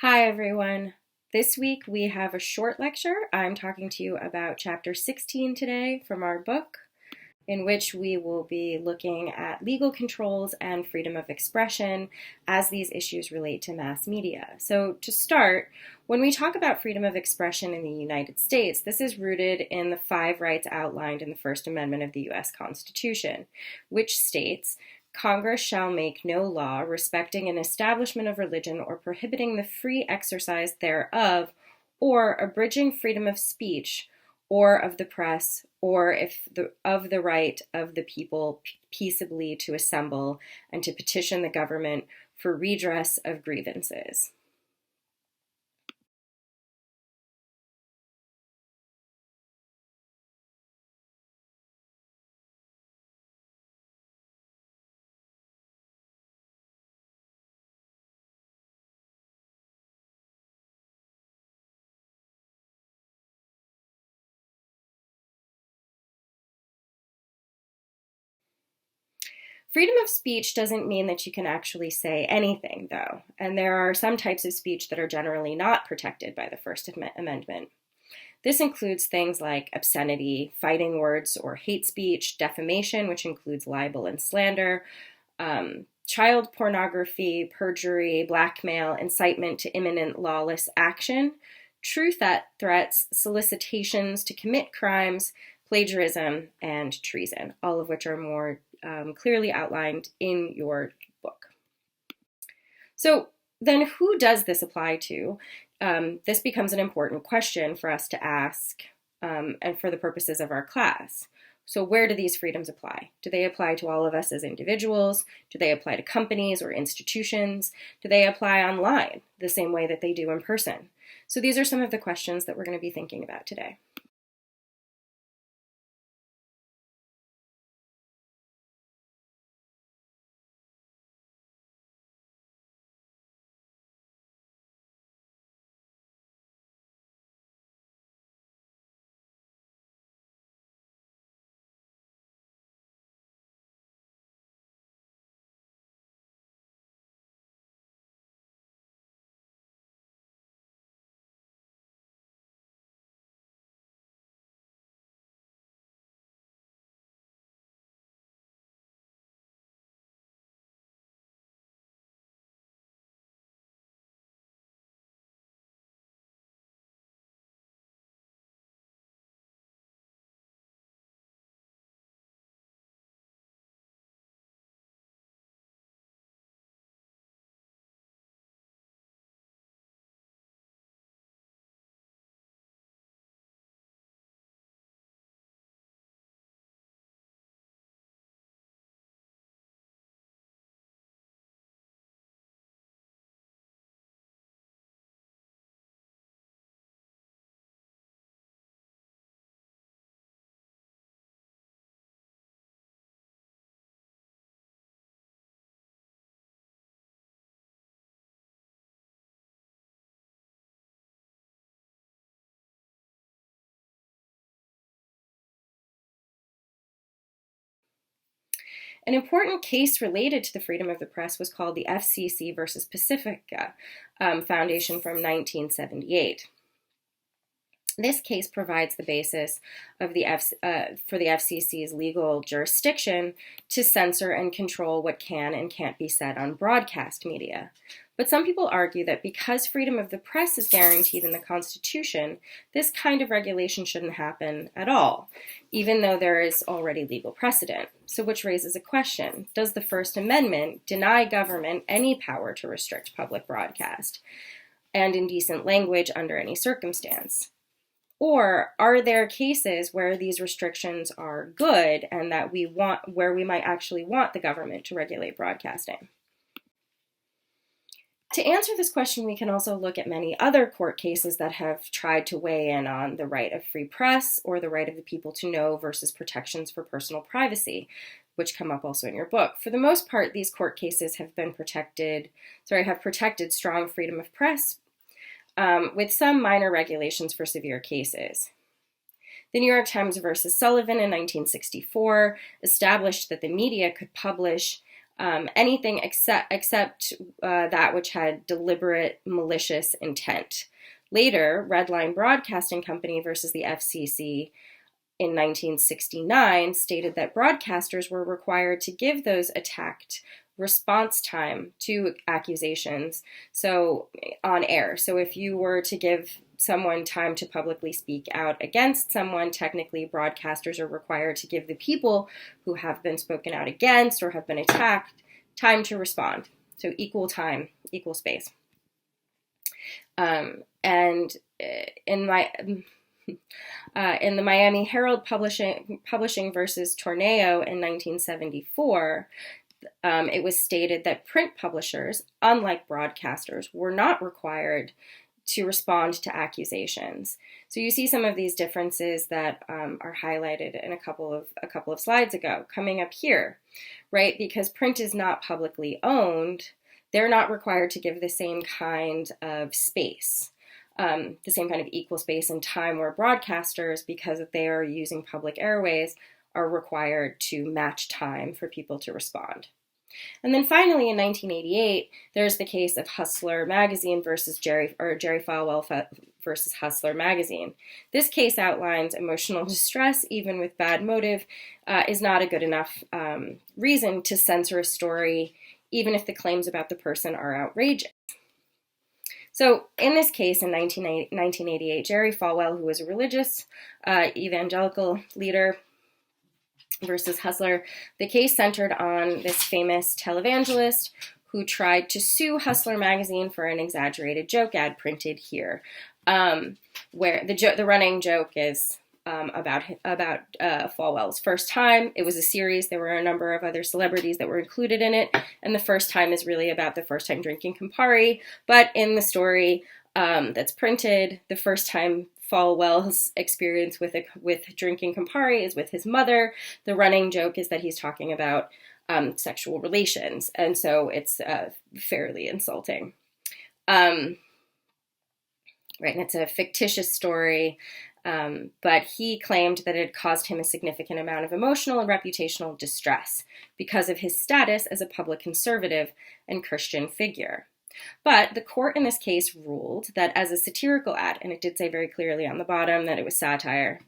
Hi, everyone. This week we have a short lecture. I'm talking to you about Chapter 16 today from our book, in which we will be looking at legal controls and freedom of expression as these issues relate to mass media. So, to start, when we talk about freedom of expression in the United States, this is rooted in the 5 rights outlined in the First Amendment of the U.S. Constitution, which states, Congress shall make no law respecting an establishment of religion or prohibiting the free exercise thereof, or abridging freedom of speech, or of the press, or of the right of the people peaceably to assemble and to petition the government for redress of grievances. Freedom of speech doesn't mean that you can actually say anything, though, and there are some types of speech that are generally not protected by the First Amendment. This includes things like obscenity, fighting words or hate speech, defamation, which includes libel and slander, child pornography, perjury, blackmail, incitement to imminent lawless action, true threats, solicitations to commit crimes, plagiarism, and treason, all of which are more clearly outlined in your book. So then who does this apply to? This becomes an important question for us to ask and for the purposes of our class. So where do these freedoms apply? Do they apply to all of us as individuals? Do they apply to companies or institutions? Do they apply online the same way that they do in person? So these are some of the questions that we're going to be thinking about today. An important case related to the freedom of the press was called the FCC versus Pacifica Foundation from 1978. This case provides the basis of for the FCC's legal jurisdiction to censor and control what can and can't be said on broadcast media. But some people argue that because freedom of the press is guaranteed in the Constitution, this kind of regulation shouldn't happen at all, even though there is already legal precedent. So which raises a question. Does the First Amendment deny government any power to restrict public broadcast and indecent language under any circumstance? Or are there cases where these restrictions are good and that where we might actually want the government to regulate broadcasting? To answer this question, we can also look at many other court cases that have tried to weigh in on the right of free press or the right of the people to know versus protections for personal privacy, which come up also in your book. For the most part, these court cases have protected strong freedom of press, with some minor regulations for severe cases. The New York Times versus Sullivan in 1964 established that the media could publish anything except that which had deliberate malicious intent. Later, Redline Broadcasting Company versus the FCC in 1969 stated that broadcasters were required to give those attacked response time to accusations, so on air. So if you were to give someone time to publicly speak out against someone, technically broadcasters are required to give the people who have been spoken out against or have been attacked time to respond. So equal time, equal space. And in the Miami Herald Publishing versus Torneo in 1974, it was stated that print publishers, unlike broadcasters, were not required to respond to accusations. So you see some of these differences that are highlighted in a couple of slides ago, coming up here, right? Because print is not publicly owned, they're not required to give the same kind of space, the same kind of equal space and time, where broadcasters, because they are using public airways, are required to match time for people to respond. And then finally, in 1988, there's the case of Hustler Magazine versus Jerry Falwell versus Hustler Magazine. This case outlines emotional distress, even with bad motive, is not a good enough reason to censor a story, even if the claims about the person are outrageous. So in this case, in 1988, Jerry Falwell, who was a religious evangelical leader, versus Hustler, the case centered on this famous televangelist who tried to sue Hustler Magazine for an exaggerated joke ad printed here, where the running joke is about Falwell's first time. It was a series. There were a number of other celebrities that were included in it, and the first time is really about the first time drinking Campari. But in the story that's printed, the first time Falwell's experience with drinking Campari is with his mother. The running joke is that he's talking about sexual relations, and so it's fairly insulting. Right, and it's a fictitious story, but he claimed that it caused him a significant amount of emotional and reputational distress because of his status as a public conservative and Christian figure. But the court in this case ruled that as a satirical ad, and it did say very clearly on the bottom that it was satire,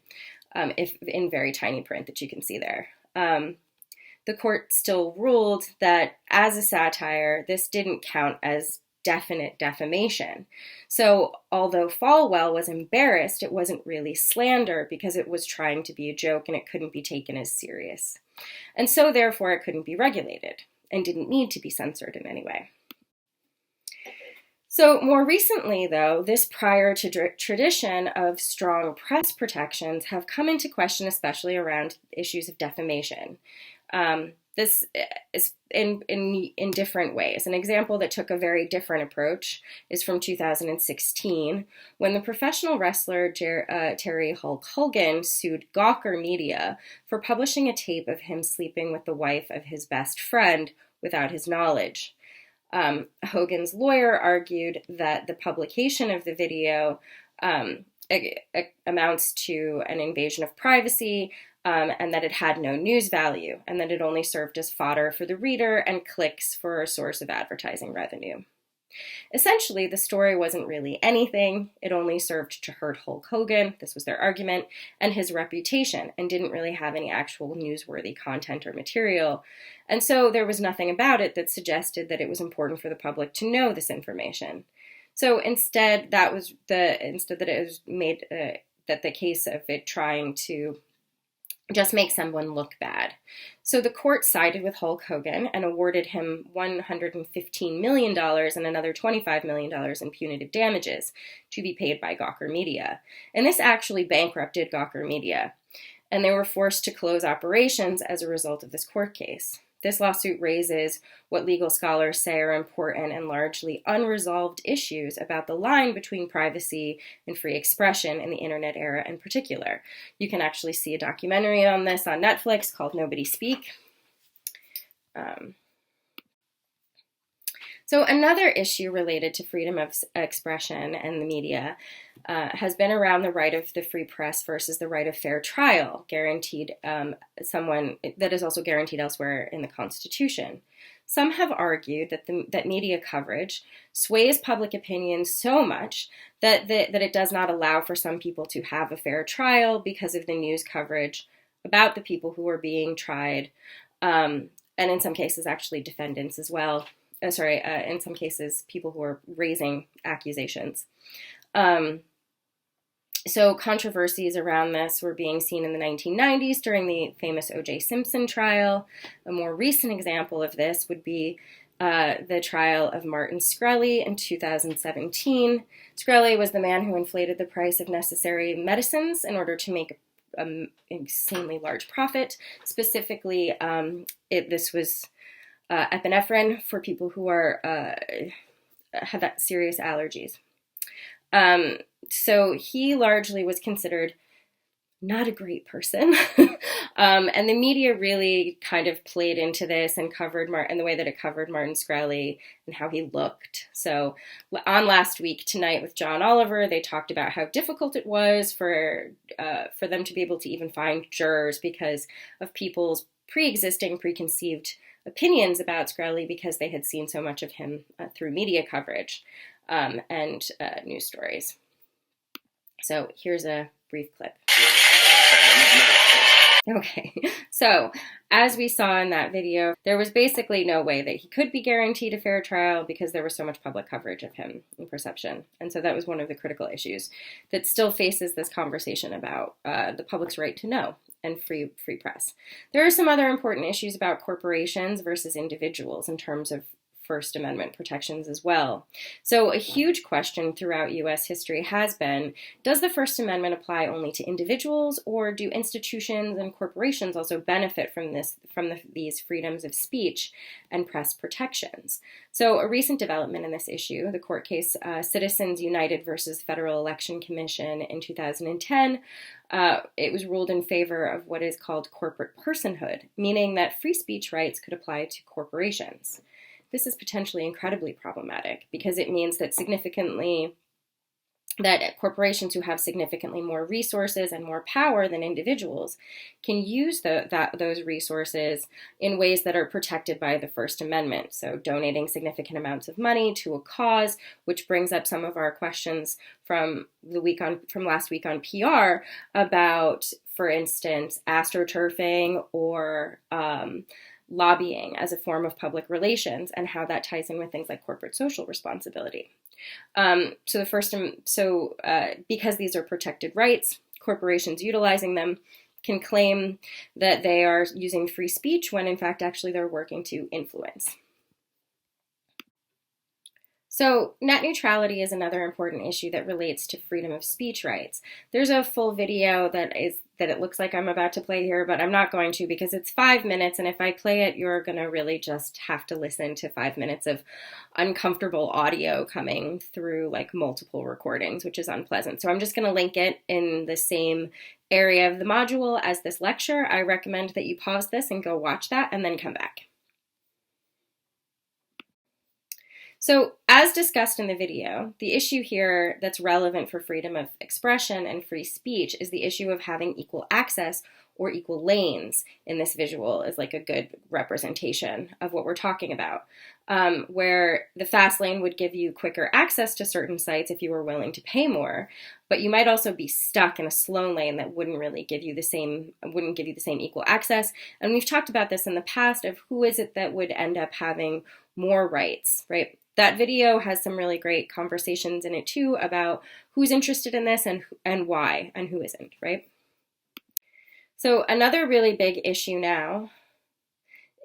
if in very tiny print that you can see there. The court still ruled that as a satire, this didn't count as definite defamation. So although Falwell was embarrassed, it wasn't really slander because it was trying to be a joke and it couldn't be taken as serious. And so therefore it couldn't be regulated and didn't need to be censored in any way. So more recently, though, this prior to tradition of strong press protections have come into question, especially around issues of defamation. This is in different ways. An example that took a very different approach is from 2016, when the professional wrestler Terry Hulk Hogan sued Gawker Media for publishing a tape of him sleeping with the wife of his best friend without his knowledge. Hogan's lawyer argued that the publication of the video amounts to an invasion of privacy, and that it had no news value, and that it only served as fodder for the reader and clicks for a source of advertising revenue. Essentially, the story wasn't really anything. It only served to hurt Hulk Hogan, this was their argument, and his reputation, and didn't really have any actual newsworthy content or material. And so there was nothing about it that suggested that it was important for the public to know this information. So instead, that it was made that the case of it trying to just make someone look bad. So the court sided with Hulk Hogan and awarded him $115 million and another $25 million in punitive damages to be paid by Gawker Media. And this actually bankrupted Gawker Media, and they were forced to close operations as a result of this court case. This lawsuit raises what legal scholars say are important and largely unresolved issues about the line between privacy and free expression in the internet era in particular. You can actually see a documentary on this on Netflix called Nobody Speak. So another issue related to freedom of expression and the media has been around the right of the free press versus the right of fair trial, guaranteed that is also guaranteed elsewhere in the Constitution. some have argued that media coverage sways public opinion so much that it does not allow for some people to have a fair trial because of the news coverage about the people who are being tried, and in some cases actually defendants as well. In some cases people who are raising accusations. So controversies around this were being seen in the 1990s during the famous O.J. Simpson trial. A more recent example of this would be the trial of Martin Shkreli in 2017. Shkreli was the man who inflated the price of necessary medicines in order to make an insanely large profit. Specifically, this was epinephrine for people who have that serious allergies. So he largely was considered not a great person. And the media really kind of played into this and covered in the way that it covered Martin Shkreli and how he looked. So on Last Week Tonight with John Oliver, they talked about how difficult it was for them to be able to even find jurors because of people's pre-existing, preconceived opinions about Shkreli because they had seen so much of him through media coverage and news stories. So here's a brief clip. Okay, so as we saw in that video, there was basically no way that he could be guaranteed a fair trial because there was so much public coverage of him in perception. And so that was one of the critical issues that still faces this conversation about the public's right to know and free press. There are some other important issues about corporations versus individuals in terms of First Amendment protections as well. So a huge question throughout U.S. history has been, does the First Amendment apply only to individuals, or do institutions and corporations also benefit from these freedoms of speech and press protections? So a recent development in this issue, the court case Citizens United versus Federal Election Commission in 2010, it was ruled in favor of what is called corporate personhood, meaning that free speech rights could apply to corporations. This is potentially incredibly problematic because it means that corporations who have significantly more resources and more power than individuals can use those resources in ways that are protected by the First Amendment. So donating significant amounts of money to a cause, which brings up some of our questions from last week on PR about, for instance, astroturfing or lobbying as a form of public relations and how that ties in with things like corporate social responsibility. Because these are protected rights, corporations utilizing them can claim that they are using free speech when in fact actually they're working to influence. So net neutrality is another important issue that relates to freedom of speech rights. There's a full video that it looks like I'm about to play here, but I'm not going to because it's 5 minutes, and if I play it, you're going to really just have to listen to 5 minutes of uncomfortable audio coming through like multiple recordings, which is unpleasant. So I'm just going to link it in the same area of the module as this lecture. I recommend that you pause this and go watch that and then come back. So, as discussed in the video, the issue here that's relevant for freedom of expression and free speech is the issue of having equal access or equal lanes in this visual is like a good representation of what we're talking about, where the fast lane would give you quicker access to certain sites if you were willing to pay more, but you might also be stuck in a slow lane that wouldn't give you the same equal access. And we've talked about this in the past of who is it that would end up having more rights, right? That video has some really great conversations in it too about who's interested in this and why and who isn't, right? So another really big issue now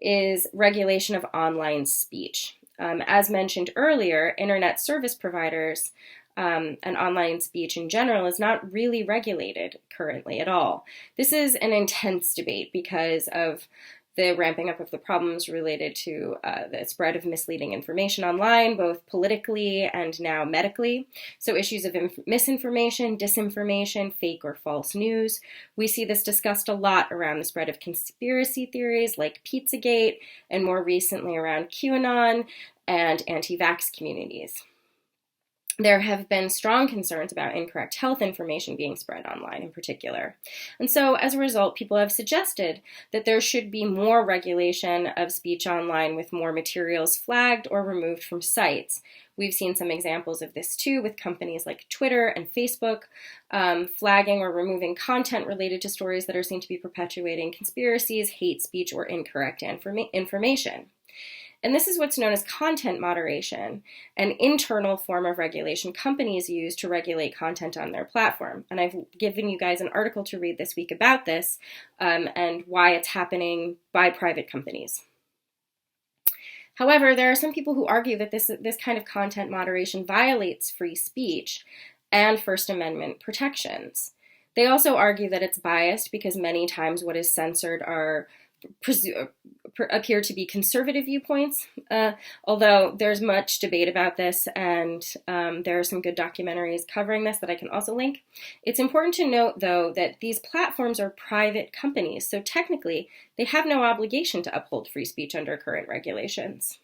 is regulation of online speech. As mentioned earlier, internet service providers and online speech in general is not really regulated currently at all. This is an intense debate because of the ramping up of the problems related to the spread of misleading information online, both politically and now medically. So issues of misinformation, disinformation, fake or false news. We see this discussed a lot around the spread of conspiracy theories like Pizzagate, and more recently around QAnon and anti-vax communities. there have been strong concerns about incorrect health information being spread online in particular. And so as a result, people have suggested that there should be more regulation of speech online with more materials flagged or removed from sites. We've seen some examples of this too with companies like Twitter and Facebook flagging or removing content related to stories that are seen to be perpetuating conspiracies, hate speech, or incorrect information. And this is what's known as content moderation, an internal form of regulation companies use to regulate content on their platform. And I've given you guys an article to read this week about this and why it's happening by private companies. However, there are some people who argue that this kind of content moderation violates free speech and First Amendment protections. They also argue that it's biased because many times what is censored appear to be conservative viewpoints, although there's much debate about this, and there are some good documentaries covering this that I can also link. It's important to note, though, that these platforms are private companies, so technically they have no obligation to uphold free speech under current regulations.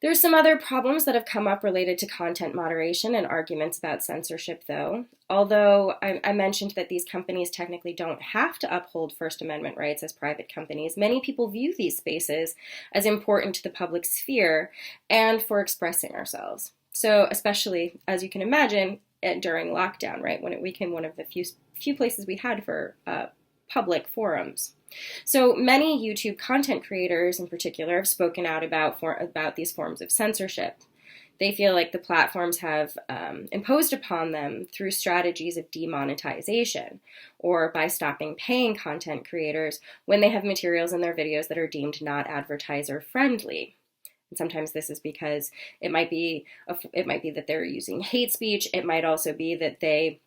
There's some other problems that have come up related to content moderation and arguments about censorship, though. Although I mentioned that these companies technically don't have to uphold First Amendment rights as private companies, many people view these spaces as important to the public sphere and for expressing ourselves. So especially, as you can imagine, during lockdown, right, when it became one of the few places we had for public forums. So many YouTube content creators in particular have spoken out about these forms of censorship. They feel like the platforms have imposed upon them through strategies of demonetization or by stopping paying content creators when they have materials in their videos that are deemed not advertiser friendly. And sometimes this is because it might be that they're using hate speech. It might also be that they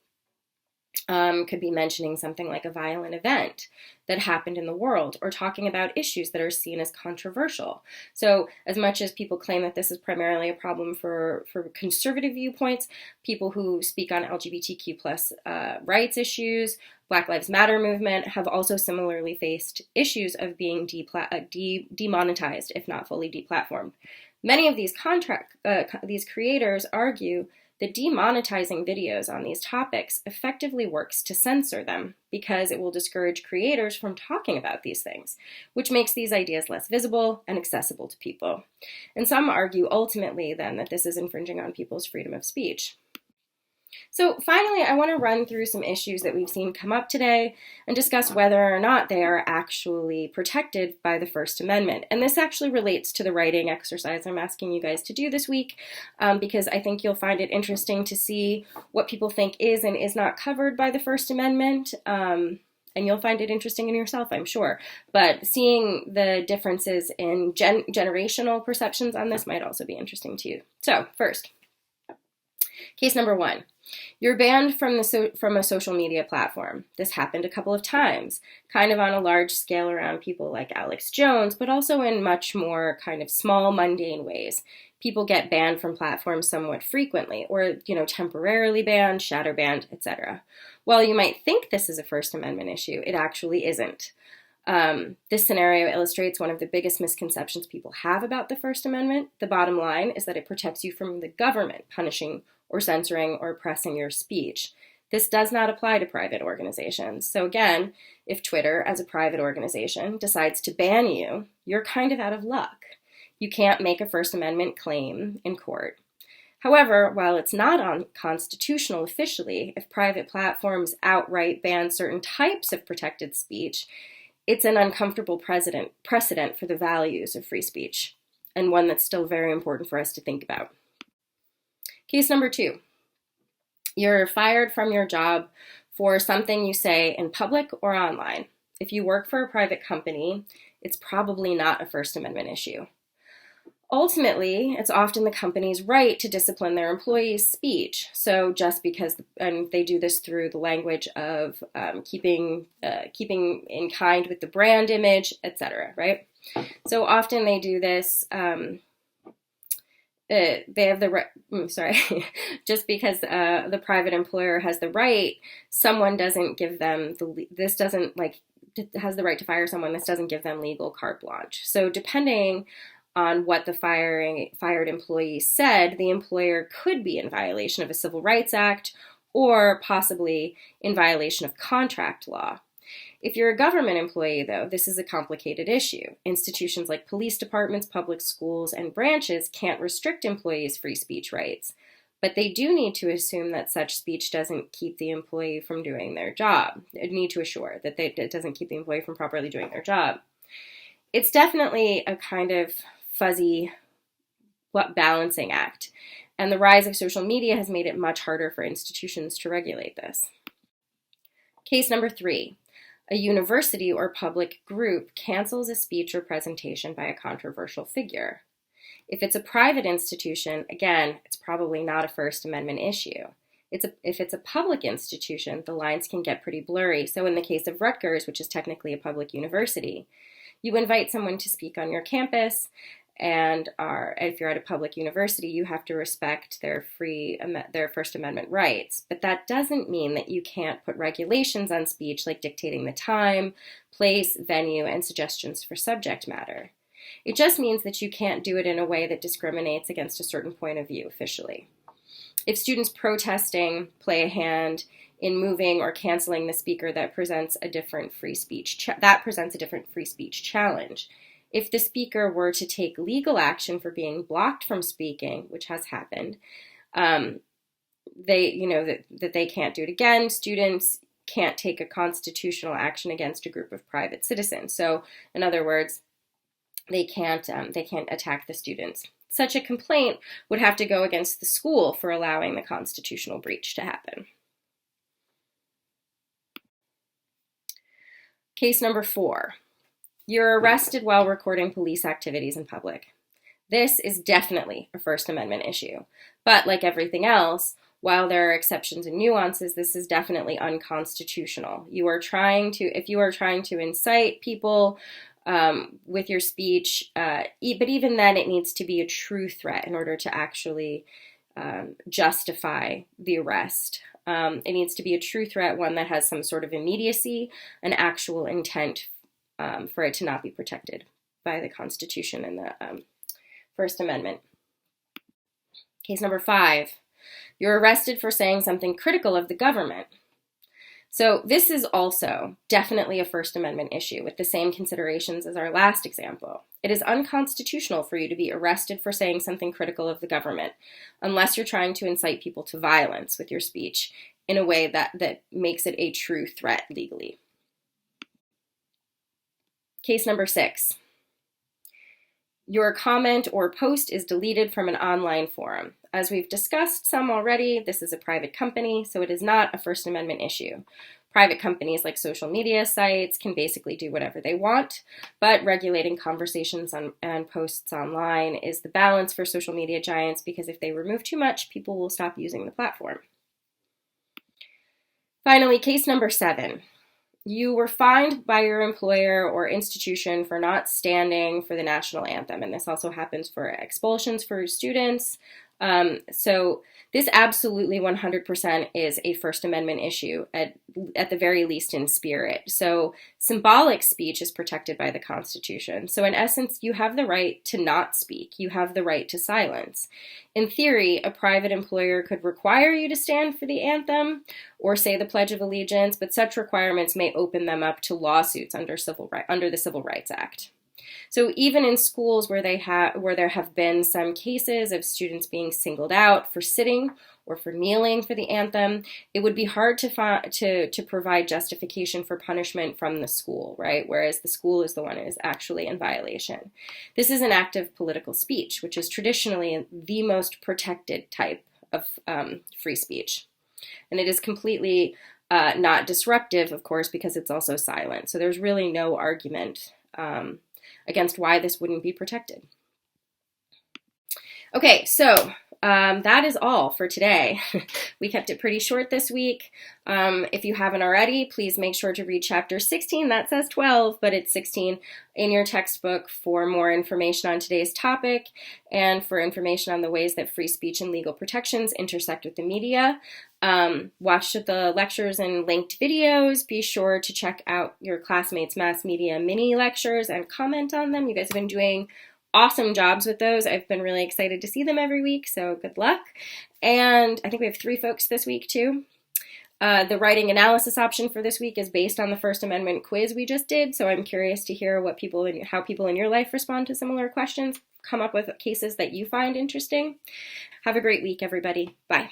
could be mentioning something like a violent event that happened in the world or talking about issues that are seen as controversial. So as much as people claim that this is primarily a problem for conservative viewpoints, people who speak on LGBTQ plus rights issues, Black Lives Matter movement have also similarly faced issues of being demonetized, if not fully deplatformed. Many of these creators argue that demonetizing videos on these topics effectively works to censor them because it will discourage creators from talking about these things, which makes these ideas less visible and accessible to people. And some argue ultimately then that this is infringing on people's freedom of speech. So finally, I want to run through some issues that we've seen come up today and discuss whether or not they are actually protected by the First Amendment. And this actually relates to the writing exercise I'm asking you guys to do this week, because I think you'll find it interesting to see what people think is and is not covered by the First Amendment. And you'll find it interesting in yourself, I'm sure. But seeing the differences in generational perceptions on this might also be interesting to you. So first, case number 1. You're banned from a social media platform. This happened a couple of times, kind of on a large scale around people like Alex Jones, but also in much more kind of small, mundane ways. People get banned from platforms somewhat frequently, or, temporarily banned, shadow banned, etc. While you might think this is a First Amendment issue, it actually isn't. This scenario illustrates one of the biggest misconceptions people have about the First Amendment. The bottom line is that it protects you from the government punishing or censoring or oppressing your speech. This does not apply to private organizations. So again, if Twitter, as a private organization, decides to ban you, you're kind of out of luck. You can't make a First Amendment claim in court. However, while it's not unconstitutional officially, if private platforms outright ban certain types of protected speech, it's an uncomfortable precedent for the values of free speech, and one that's still very important for us to think about. Case number 2, you're fired from your job for something you say in public or online. If you work for a private company, it's probably not a First Amendment issue. Ultimately, it's often the company's right to discipline their employees' speech. So just because, and they do this through the language of keeping in kind with the brand image, etc., right? So often they do this, they have the right, just because the private employer has the right, someone doesn't give them, has the right to fire someone, this doesn't give them legal carte blanche. So depending on what the fired employee said, the employer could be in violation of a Civil Rights Act or possibly in violation of contract law. If you're a government employee, though, this is a complicated issue. Institutions like police departments, public schools, and branches can't restrict employees' free speech rights, but they do need to assume that such speech doesn't keep the employee from doing their job. They need to assure that it doesn't keep the employee from properly doing their job. It's definitely a kind of fuzzy balancing act, and the rise of social media has made it much harder for institutions to regulate this. Case number 3. A university or public group cancels a speech or presentation by a controversial figure. If it's a private institution, again, it's probably not a First Amendment issue. If it's a public institution, the lines can get pretty blurry. So in the case of Rutgers, which is technically a public university, you invite someone to speak on your campus, and if you're at a public university, you have to respect their First Amendment rights. But that doesn't mean that you can't put regulations on speech, like dictating the time, place, venue, and suggestions for subject matter. It just means that you can't do it in a way that discriminates against a certain point of view officially. If students protesting play a hand in moving or canceling the speaker, that presents a different free speech challenge. If the speaker were to take legal action for being blocked from speaking, which has happened, that they can't do it again. Students can't take a constitutional action against a group of private citizens. So, in other words, they can't attack the students. Such a complaint would have to go against the school for allowing the constitutional breach to happen. Case number 4. You're arrested while recording police activities in public. This is definitely a First Amendment issue. But like everything else, while there are exceptions and nuances, this is definitely unconstitutional. If you are trying to incite people with your speech, but even then it needs to be a true threat in order to actually justify the arrest. It needs to be a true threat, one that has some sort of immediacy, an actual intent for it to not be protected by the Constitution and the First Amendment. Case number 5. You're arrested for saying something critical of the government. So this is also definitely a First Amendment issue with the same considerations as our last example. It is unconstitutional for you to be arrested for saying something critical of the government unless you're trying to incite people to violence with your speech in a way that makes it a true threat legally. Case number 6. Your comment or post is deleted from an online forum. As we've discussed some already, this is a private company, so it is not a First Amendment issue. Private companies like social media sites can basically do whatever they want, but regulating conversations and posts online is the balance for social media giants, because if they remove too much, people will stop using the platform. Finally, case number 7. You were fined by your employer or institution for not standing for the national anthem, and this also happens for expulsions for students. So this absolutely 100% is a First Amendment issue, at the very least in spirit. So symbolic speech is protected by the Constitution. So in essence, you have the right to not speak. You have the right to silence. In theory, a private employer could require you to stand for the anthem or say the Pledge of Allegiance, but such requirements may open them up to lawsuits under the Civil Rights Act. So even in schools where there have been some cases of students being singled out for sitting or for kneeling for the anthem, it would be hard to provide justification for punishment from the school, right? Whereas the school is the one who is actually in violation. This is an act of political speech, which is traditionally the most protected type of free speech. And it is completely not disruptive, of course, because it's also silent. So there's really no argument against why this wouldn't be protected. Okay, so that is all for today. We kept it pretty short this week. If you haven't already, please make sure to read chapter 16. That says 12, but it's 16 in your textbook for more information on today's topic and for information on the ways that free speech and legal protections intersect with the media. Watch the lectures and linked videos. Be sure to check out your classmates' mass media mini lectures and comment on them. You guys have been doing awesome jobs with those. I've been really excited to see them every week, so good luck. And I think we have 3 folks this week too. The writing analysis option for this week is based on the First Amendment quiz we just did, so I'm curious to hear how people in your life respond to similar questions. Come up with cases that you find interesting. Have a great week, everybody. Bye.